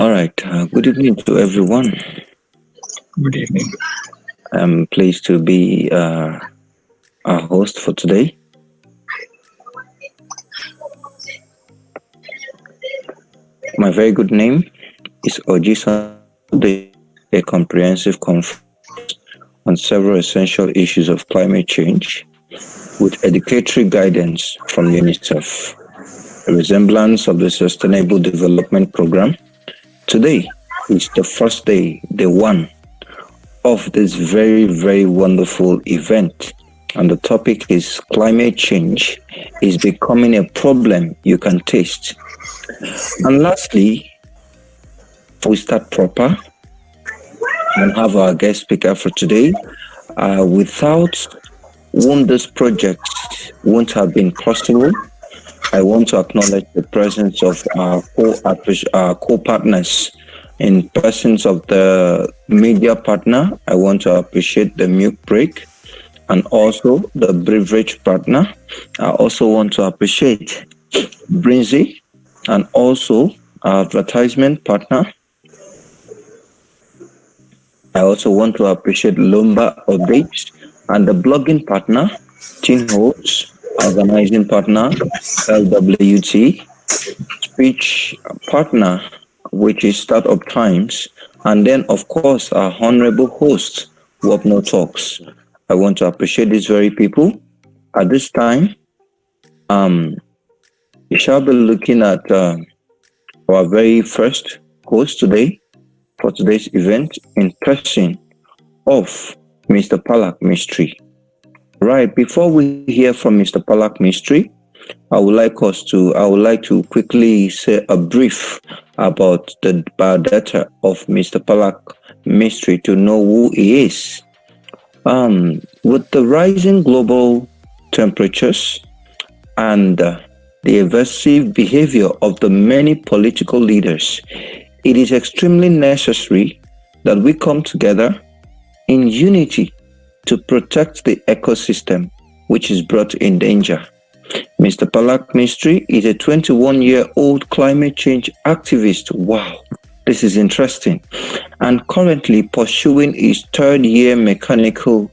All right. Good evening to everyone. Good evening. I'm pleased to be our host for today. My very good name is Ojisan. A comprehensive conference on several essential issues of climate change with educatory guidance from UNICEF, a resemblance of the Sustainable Development Program. Today is the first day one of this very, very wonderful event. And the topic is climate change is becoming a problem you can taste. And lastly, we start proper and have our guest speaker for today. Without whom this project won't have been possible, I want to acknowledge the presence of our co-partners in persons of the media partner. I want to appreciate the milk break and also the beverage partner. I also want to appreciate Brinzy and also our advertisement partner. I also want to appreciate Lumba Updates and the blogging partner, Teen Holtz, organizing partner, LWT, speech partner, which is Startup Times, and then, of course, our honorable host, Wapno Talks. I want to appreciate these very people. At this time, we shall be looking at our very first host today for today's event in person of Mr. Palak Mistry. Right, before we hear from Mr. Palak Mistry, I would like to quickly say a brief about the biodata of Mr. Palak Mistry to know who he is. With the rising global temperatures and the evasive behavior of the many political leaders, it is extremely necessary that we come together in unity to protect the ecosystem which is brought in danger. Mr. Palak Mistry is a 21-year-old climate change activist. Wow, this is interesting. And currently pursuing his third year mechanical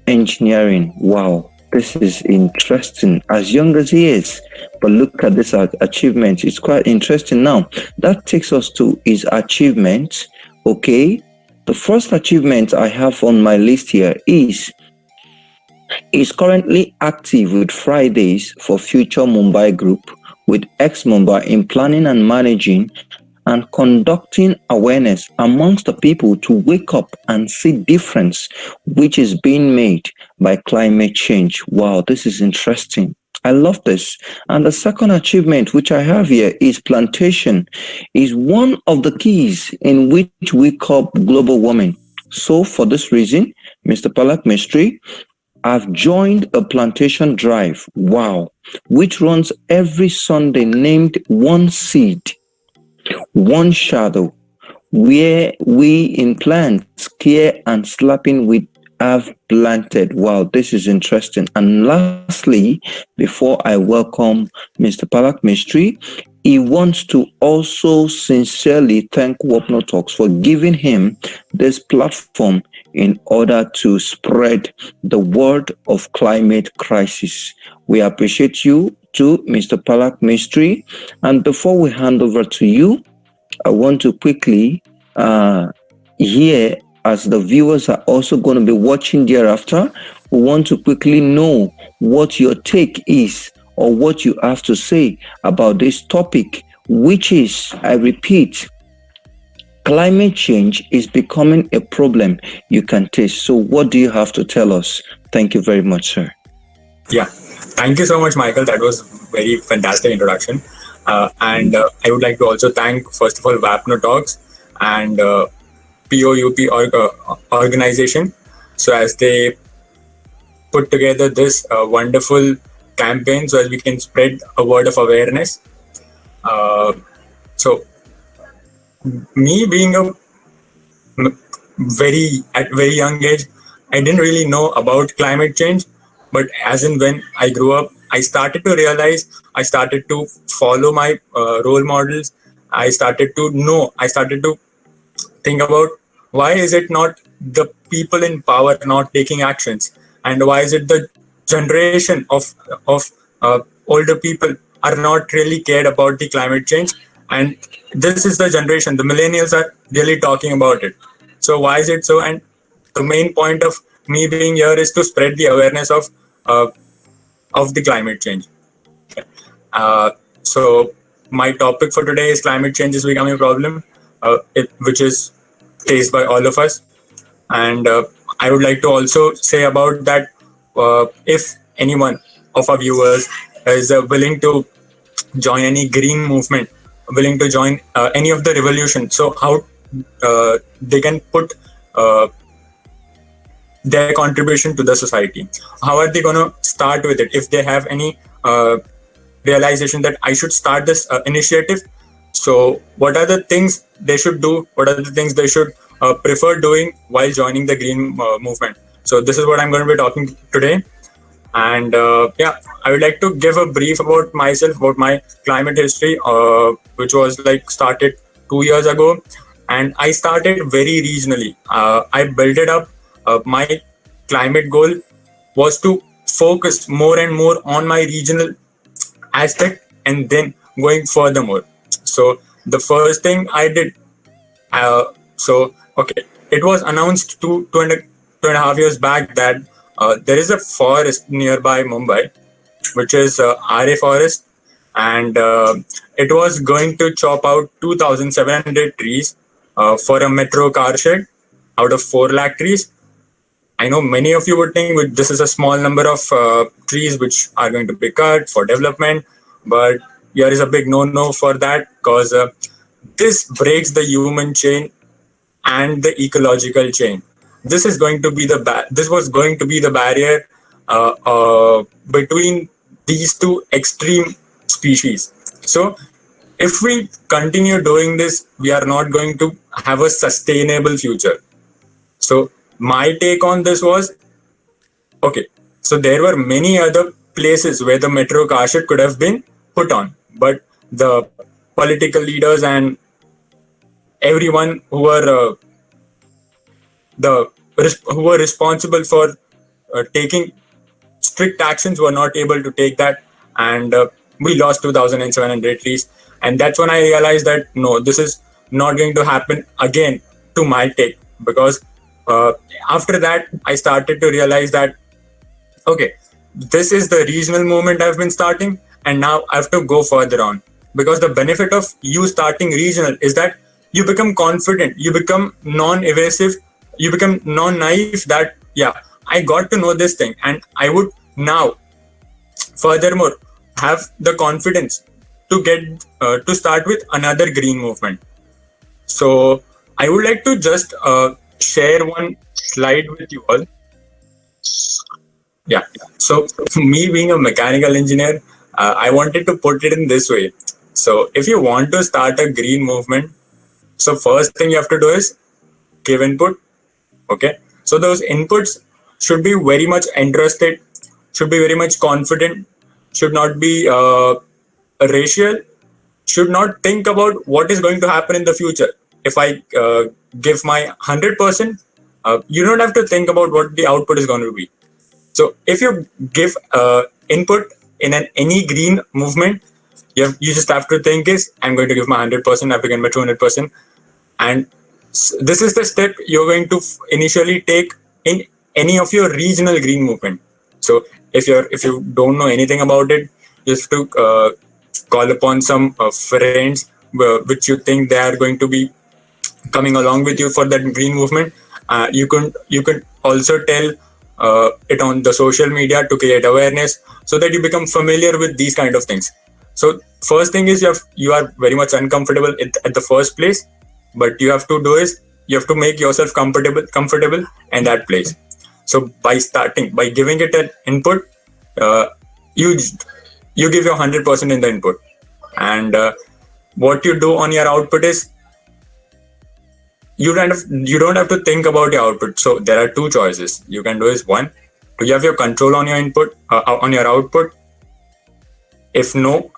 engineering. Wow, this is interesting. As young as he is, but look at this achievement. It's quite interesting. Now, that takes us to his achievement. Okay, the first achievement I have on my list here is currently active with Fridays for Future Mumbai Group with ex-Mumbai in planning and managing and conducting awareness amongst the people to wake up and see difference which is being made by climate change. Wow, this is interesting. I love this. And the second achievement which I have here is plantation is one of the keys in which we curb global warming. So for this reason, Mr. Palak Mistry, I've joined a plantation drive, wow, which runs every Sunday named One Seed, One Shadow, where we in plants care and slapping with have planted. Wow, this is interesting. And lastly, before I welcome Mr. Palak Mistry, he wants to also sincerely thank Wapno Talks for giving him this platform in order to spread the word of climate crisis. We appreciate you too, Mr. Palak Mistry. And before we hand over to you, I want to quickly hear, as the viewers are also going to be watching thereafter, we want to quickly know what your take is or what you have to say about this topic, which is, I repeat, climate change is becoming a problem you can taste. So what do you have to tell us? Thank you very much, sir. Yeah, thank you so much, Michael. That was very fantastic introduction. And I would like to also thank, first of all, Wapno Talks and POUP organization. So as they put together this wonderful campaign so as we can spread a word of awareness. So me being a very young age, I didn't really know about climate change, but as in when I grew up, I started to realize, I started to follow my role models I started to think about why is it not the people in power not taking actions, and why is it the generation of older people are not really cared about the climate change, and this is the generation, the millennials are really talking about it. So why is it so? And the main point of me being here is to spread the awareness uh, of the climate change. So my topic for today is climate change is becoming a problem, which is faced by all of us. And I would like to also say about that, if anyone of our viewers is willing to join any green movement, willing to join any of the revolution, so how they can put uh, their contribution to the society. How are they going to start with it? If they have any realization that I should start this initiative, so what are the things they should do? What are the things they should prefer doing while joining the green movement? So this is what I'm going to be talking today. And yeah, I would like to give a brief about myself, about my climate history, which was like started 2 years ago. And I started very regionally. I built it up. My climate goal was to focus more and more on my regional aspect, and then going furthermore. So the first thing I did, okay, it was announced two and a half years back that there is a forest nearby Mumbai, which is RA forest, and it was going to chop out 2,700 trees for a metro car shed out of 4 lakh trees. I know many of you would think this is a small number of trees which are going to be cut for development, but here is a big no-no for that, because this breaks the human chain and the ecological chain. This is going to be this was going to be the barrier between these two extreme species. So if we continue doing this, we are not going to have a sustainable future. So my take on this was, okay, so there were many other places where the metro car shed could have been put on, but the political leaders and everyone who were responsible for taking strict actions were not able to take that, and we lost 2,700 trees. And that's when I realized that no, this is not going to happen again to my take, because after that I started to realize that, okay, this is the regional movement I've been starting, and now I have to go further on. Because the benefit of you starting regional is that you become confident, you become non-evasive, you become non-naive that, yeah, I got to know this thing, and I would now furthermore have the confidence to get to start with another green movement. So I would like to just share one slide with you all. Yeah. So me being a mechanical engineer, I wanted to put it in this way. So if you want to start a green movement, so first thing you have to do is give input. Okay. So those inputs should be very much interested, should be very much confident, should not be racial, should not think about what is going to happen in the future. If I give my 100%, you don't have to think about what the output is going to be. So if you give input in any green movement, you just have to think is, I'm going to give my 100%, I have to get my 200%. And this is the step you're going to initially take in any of your regional green movement. So if you don't know anything about it, you have to call upon some friends which you think they are going to be coming along with you for that green movement. You can also tell it on the social media to create awareness, so that you become familiar with these kind of things. So first thing is you are very much uncomfortable at the first place, but you have to do is you have to make yourself comfortable in that place. So by giving it an input, you give your 100% in the input, and what you do on your output is you don't have to think about your output. So there are two choices you can do. Is one, do you have your control on your input, on your output? If no,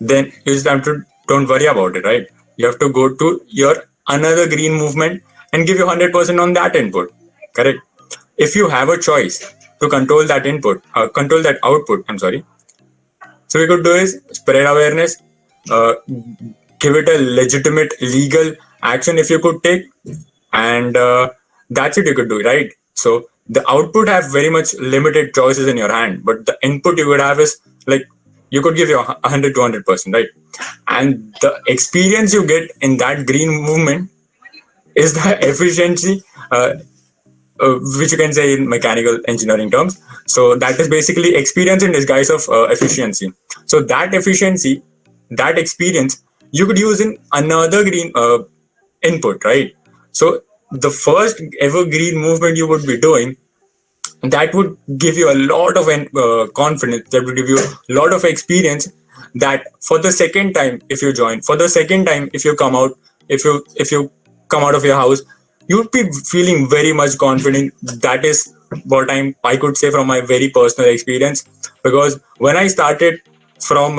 then you just have to don't worry about it, right? you have to go to your another green movement and give you 100% on that input. Correct? If you have a choice to control that input, control that output, I'm sorry. So we could do is spread awareness, uh, give it a legitimate legal action if you could take, and that's it you could do, right? So the output have very much limited choices in your hand, but the input you would have is like you could give your 100 to 100%, right? And the experience you get in that green movement is the efficiency, which you can say in mechanical engineering terms. So that is basically experience in disguise of efficiency. So that efficiency, that experience, you could use in another green input, right? So the first ever green movement you would be doing, that would give you a lot of confidence, that would give you a lot of experience, that for the second time if you join, for the second time if you come out, if you come out of your house, you'd be feeling very much confident. That is what I could say from my very personal experience, because when I started from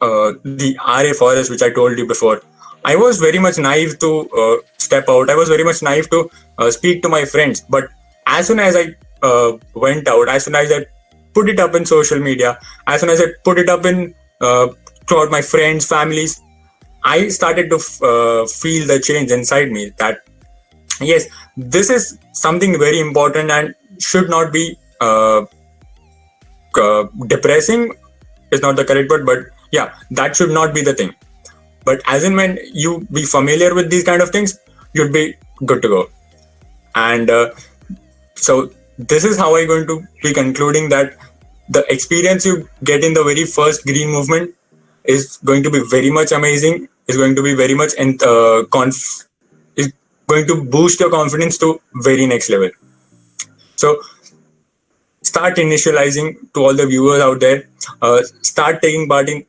the RA forest, which I told you before, I was very much naive to step out. I was very much naive to speak to my friends. But as soon as I went out, as soon as I put it up in social media, as soon as I put it up in throughout my friends, families, I started to feel the change inside me, that yes, this is something very important and should not be depressing is not the correct word, but yeah, that should not be the thing. But as in when you be familiar with these kind of things, you'd be good to go. And so this is how I'm going to be concluding that the experience you get in the very first green movement is going to be very much amazing, is going to be very much is going to boost your confidence to very next level. So start initializing to all the viewers out there, start taking part in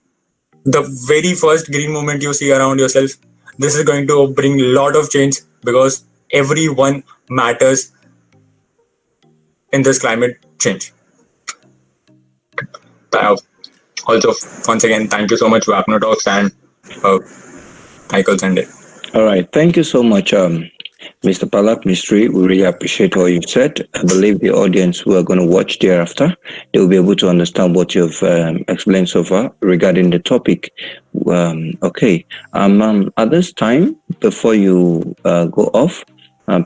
the very first green movement you see around yourself. This is going to bring a lot of change, because everyone matters in this climate change. Also, once again, thank you so much, Wapno Talks and uh, Michael Sunday. All right. Thank you so much, Mr. Palak Mistry. We really appreciate what you've said. I believe the audience who are going to watch thereafter, they will be able to understand what you've explained so far regarding the topic. Okay. At this time, before you go off,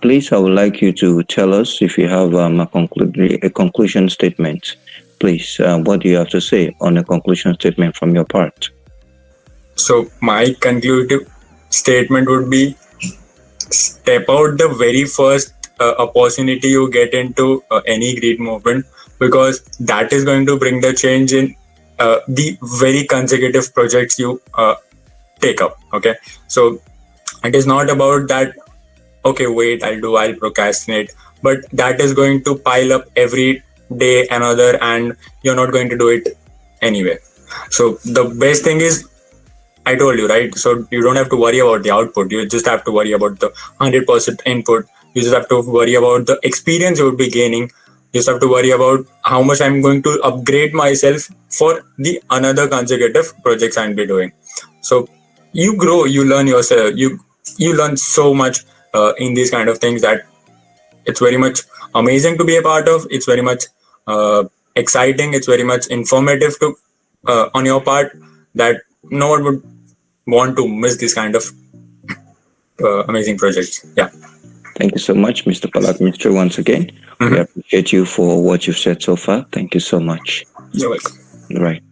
please, I would like you to tell us if you have a conclusion statement. Please, what do you have to say on a conclusion statement from your part? So my conclusive statement would be, step out the very first opportunity you get into any green movement, because that is going to bring the change in the very consecutive projects you take up. Okay, so it is not about that, okay, wait, I'll procrastinate, but that is going to pile up every day another, and you're not going to do it anyway. So the best thing is, I told you, right? So you don't have to worry about the output. You just have to worry about the 100% input. You just have to worry about the experience you would be gaining. You just have to worry about how much I'm going to upgrade myself for the another consecutive projects I'll be doing. So you grow, you learn yourself. You learn so much in these kind of things, that it's very much amazing to be a part of. It's very much exciting. It's very much informative to on your part, that no one would want to miss this kind of amazing projects. Yeah. Thank you so much, Mr. Palak Mistry, once again. Mm-hmm. We appreciate you for what you've said so far. Thank you so much. You're welcome. Right.